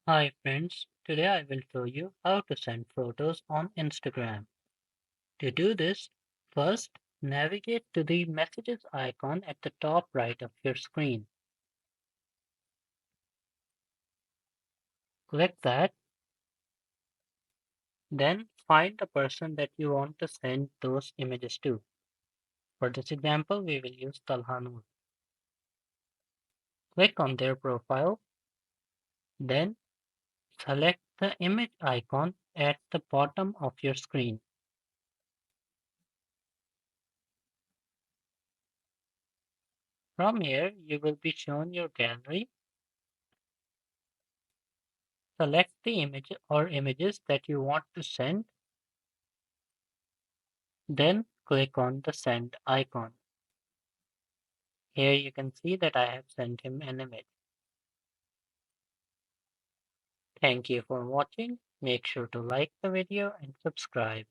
Hi friends, today I will show you how to send photos on Instagram. To do this, first navigate to the messages icon at the top right of your screen. Click that, then find the person that you want to send those images to. For this example, we will use Talha Noor. Click on their profile, then select the image icon at the bottom of your screen. From here, you will be shown your gallery. Select the image or images that you want to send, then click on the send icon. Here you can see that I have sent him an image. Thank you for watching. Make sure to like the video and subscribe.